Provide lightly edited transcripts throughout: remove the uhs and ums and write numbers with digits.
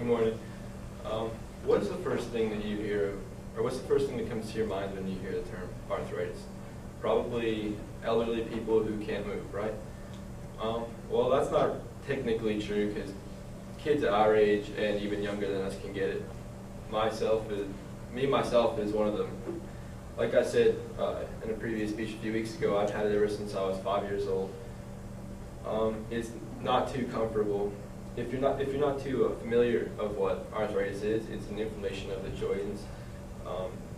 Good morning. What is the first thing that you hear, or what's the first thing that comes to your mind when you hear the term arthritis? Probably elderly people who can't move, right? Well, that's not technically true because kids our age and even younger than us can get it. Myself is one of them. Like I said in a previous speech a few weeks ago, I've had it ever since I was 5 years old. It's not too comfortable. If you're not too familiar of what arthritis is, it's an inflammation of the joints.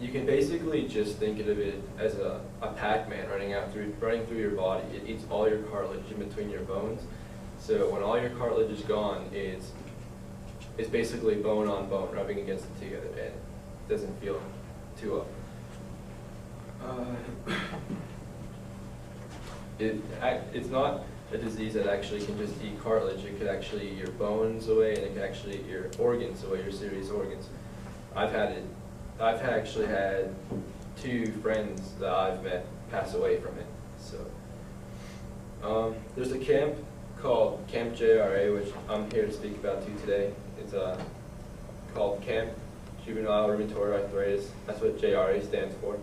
You can basically just think of it as a Pac-Man running through your body. It eats all your cartilage in between your bones. So when all your cartilage is gone, it's basically bone on bone rubbing against it together, and it doesn't feel too up. It's not a disease that actually can just eat cartilage. It could actually eat your bones away, and it could actually eat your organs away, your serious organs. I've actually had 2 friends that I've met pass away from it. So there's a camp called Camp JRA, which I'm here to speak about to you today. It's called Camp Juvenile Rheumatoid Arthritis. That's what JRA stands for.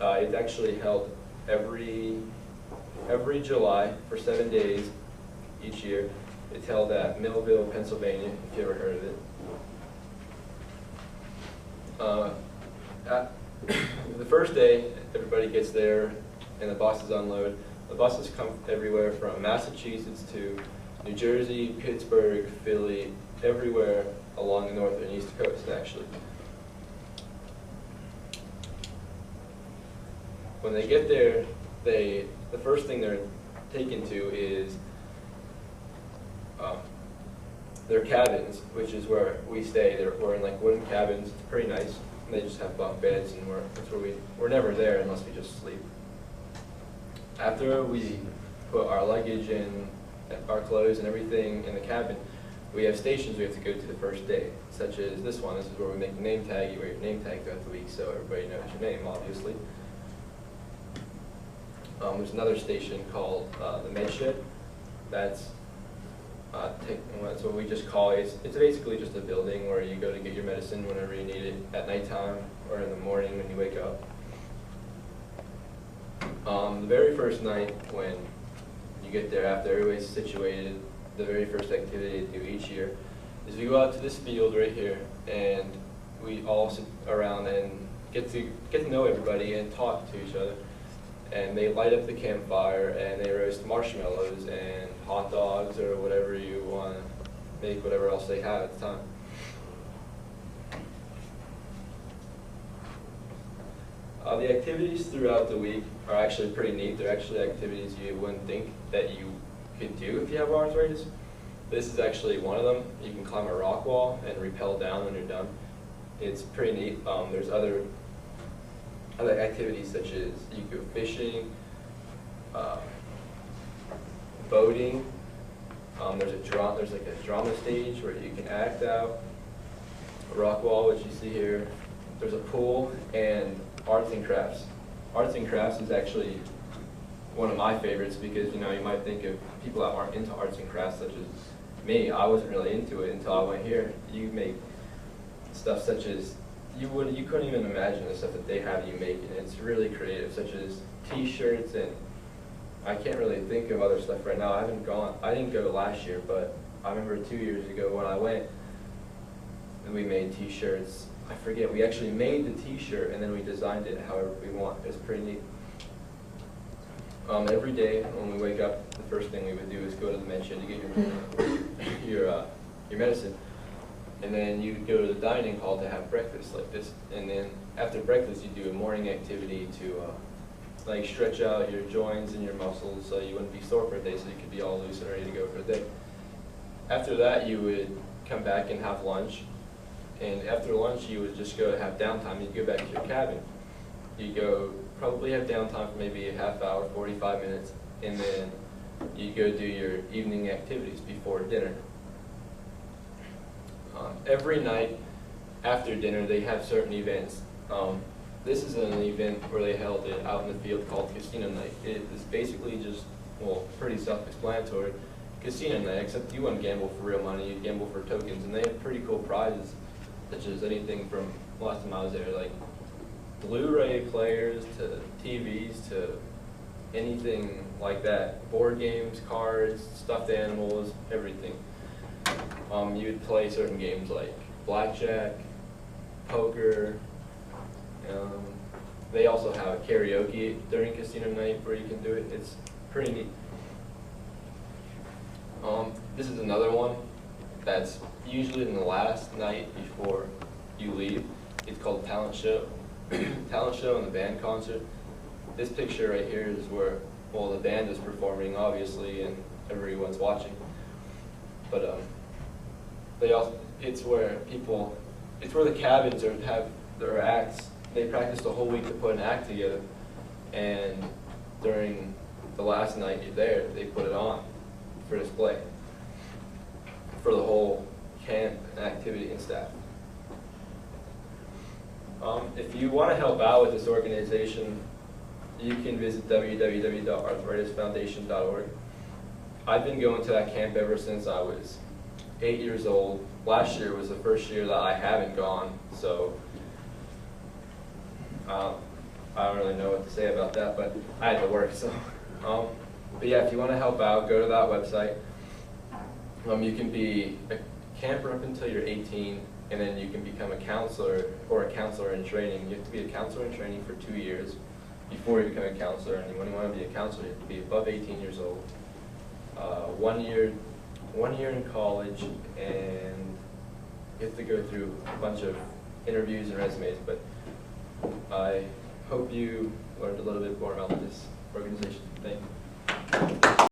It's actually held every July for 7 days each year. It's held at Millville, Pennsylvania, if you ever heard of it. The first day, everybody gets there and the buses unload. The buses come everywhere from Massachusetts to New Jersey, Pittsburgh, Philly, everywhere along the north and east coast, actually. When they get there, the first thing they're taken to is their cabins, which is where we stay. We're in like wooden cabins. It's pretty nice. And they just have bunk beds, and we're never there unless we just sleep. After we put our luggage and our clothes and everything in the cabin, we have stations we have to go to the first day, such as this one. This is where we make the name tag. You wear your name tag throughout the week so everybody knows your name, obviously. There's another station called the Med Shed. That's what we just call it. It's basically just a building where you go to get your medicine whenever you need it, at nighttime or in the morning when you wake up. The very first night when you get there, after everybody's situated, the very first activity they do each year is we go out to this field right here, and we all sit around and get to know everybody and talk to each other. And they light up the campfire and they roast marshmallows and hot dogs or whatever you want to make, whatever else they have at the time. The activities throughout the week are actually pretty neat. They're actually activities you wouldn't think that you could do if you have arthritis. This is actually one of them. You can climb a rock wall and rappel down when you're done. It's pretty neat. There's other activities such as you go fishing, boating. There's like a drama stage where you can act out. A rock wall, which you see here. There's a pool and arts and crafts. Arts and crafts is actually one of my favorites because you might think of people that aren't into arts and crafts, such as me. I wasn't really into it until I went here. You make stuff such as you couldn't even imagine the stuff that they have you make, and it's really creative, such as T-shirts, and I can't really think of other stuff right now. I didn't go last year, but I remember 2 years ago when I went, and we made T-shirts. I forget, we actually made the T-shirt and then we designed it however we want. It's pretty neat. Every day when we wake up, the first thing we would do is go to the med shed to get your medicine. And then you go to the dining hall to have breakfast like this. And then after breakfast, you do a morning activity to like stretch out your joints and your muscles so you wouldn't be sore for a day, so you could be all loose and ready to go for the day. After that, you would come back and have lunch. And after lunch, you would just go have downtime. You'd go back to your cabin. You go probably have downtime for maybe a half hour, 45 minutes, and then you go do your evening activities before dinner. Every night after dinner, they have certain events. This is an event where they held it out in the field called Casino Night. It is basically just, well, pretty self-explanatory. casino night, except you wouldn't gamble for real money, you'd gamble for tokens, and they have pretty cool prizes, such as anything from, last time I was there, like Blu-ray players to TVs to anything like that. Board games, cards, stuffed animals, everything. You'd play certain games like blackjack, poker. They also have karaoke during casino night where you can do it. It's pretty neat. This is another one that's usually in the last night before you leave. It's called Talent Show. Talent Show and the band concert. This picture right here is where, well, the band is performing, obviously, and everyone's watching. But it's where the cabins have their acts. They practiced a whole week to put an act together, and during the last night you're there, they put it on for display for the whole camp and activity and staff. If you want to help out with this organization, you can visit www.arthritisfoundation.org. I've been going to that camp ever since I was 8 years old. Last year was the first year that I haven't gone, so I don't really know what to say about that, but I had to work, so. But yeah, if you want to help out, go to that website. You can be a camper up until you're 18, and then you can become a counselor or a counselor in training. You have to be a counselor in training for 2 years before you become a counselor, and when you want to be a counselor, you have to be above 18 years old. 1 year in college, and you have to go through a bunch of interviews and resumes, but I hope you learned a little bit more about this organization. Thank you.